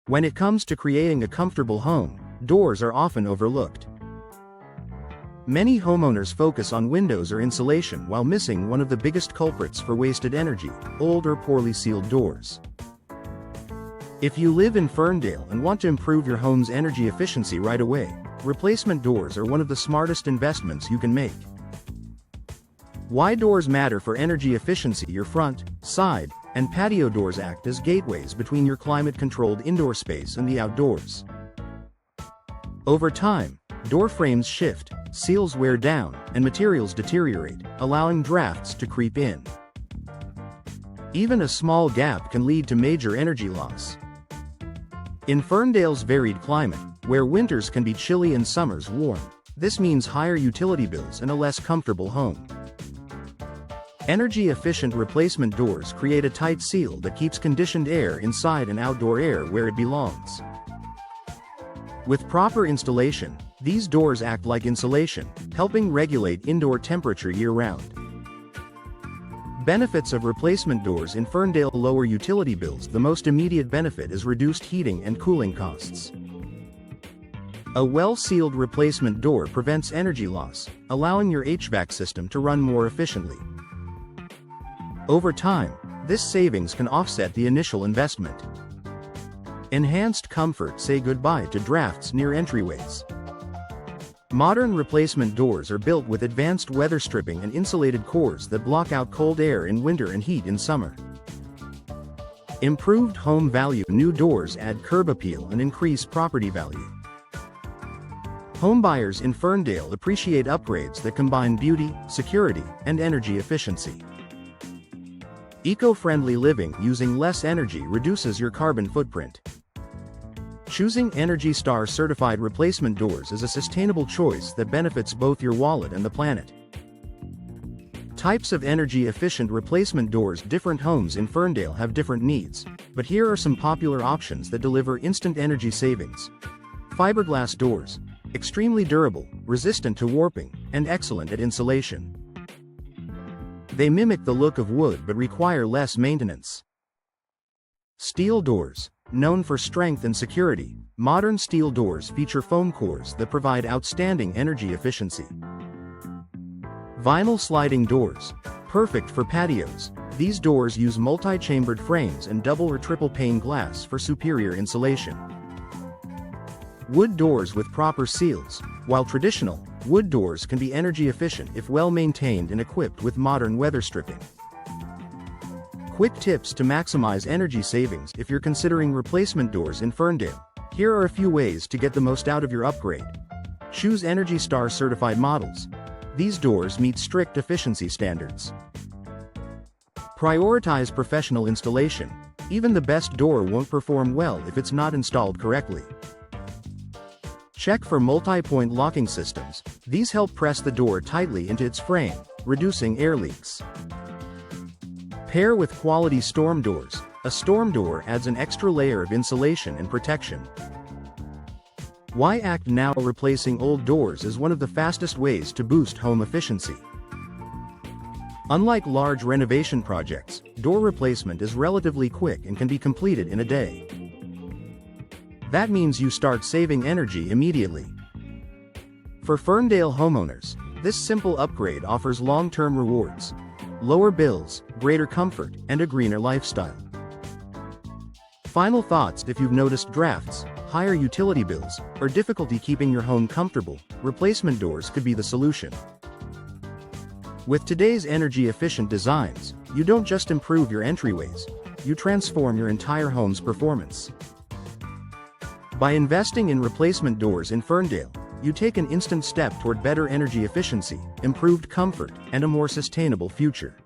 When it comes to creating a comfortable home, doors are often overlooked. Many homeowners focus on windows or insulation while missing one of the biggest culprits for wasted energy: old or poorly sealed doors. If you live in Ferndale and want to improve your home's energy efficiency right away, replacement doors are one of the smartest investments you can make. Why doors matter for energy efficiency: your front, side, and patio doors act as gateways between your climate-controlled indoor space and the outdoors. Over time, door frames shift, seals wear down, and materials deteriorate, allowing drafts to creep in. Even a small gap can lead to major energy loss. In Ferndale's varied climate, where winters can be chilly and summers warm, this means higher utility bills and a less comfortable home. Energy-efficient replacement doors create a tight seal that keeps conditioned air inside and outdoor air where it belongs. With proper installation, these doors act like insulation, helping regulate indoor temperature year-round. Benefits of replacement doors in Ferndale: lower utility bills. The most immediate benefit is reduced heating and cooling costs. A well-sealed replacement door prevents energy loss, allowing your HVAC system to run more efficiently. Over time, this savings can offset the initial investment. Enhanced comfort. Say goodbye to drafts near entryways. Modern replacement doors are built with advanced weather stripping and insulated cores that block out cold air in winter and heat in summer. Improved home value. New doors add curb appeal and increase property value. Homebuyers in Ferndale appreciate upgrades that combine beauty, security, and energy efficiency. Eco-friendly living using less energy reduces your carbon footprint. Choosing ENERGY STAR certified replacement doors is a sustainable choice that benefits both your wallet and the planet. Types of energy-efficient replacement doors. Different homes in Ferndale have different needs, but here are some popular options that deliver instant energy savings. Fiberglass doors. Extremely durable, resistant to warping, and excellent at insulation. They mimic the look of wood but require less maintenance. Steel doors. Known for strength and security, modern steel doors feature foam cores that provide outstanding energy efficiency. Vinyl sliding doors. Perfect for patios. These doors use multi-chambered frames and double or triple pane glass for superior insulation. Wood doors with proper seals. While traditional, wood doors can be energy efficient if well maintained and equipped with modern weather stripping. Quick tips to maximize energy savings. If you're considering replacement doors in Ferndale, here are a few ways to get the most out of your upgrade. Choose ENERGY STAR certified models. These doors meet strict efficiency standards. Prioritize professional installation. Even the best door won't perform well if it's not installed correctly. Check for multi-point locking systems. These help press the door tightly into its frame, reducing air leaks. Pair with quality storm doors. A storm door adds an extra layer of insulation and protection. Why act now? Replacing old doors is one of the fastest ways to boost home efficiency. Unlike large renovation projects, door replacement is relatively quick and can be completed in a day. That means you start saving energy immediately. For Ferndale homeowners, this simple upgrade offers long-term rewards: lower bills, greater comfort, and a greener lifestyle. Final thoughts: if you've noticed drafts, higher utility bills, or difficulty keeping your home comfortable, replacement doors could be the solution. With today's energy-efficient designs, you don't just improve your entryways, you transform your entire home's performance. By investing in replacement doors in Ferndale, you take an instant step toward better energy efficiency, improved comfort, and a more sustainable future.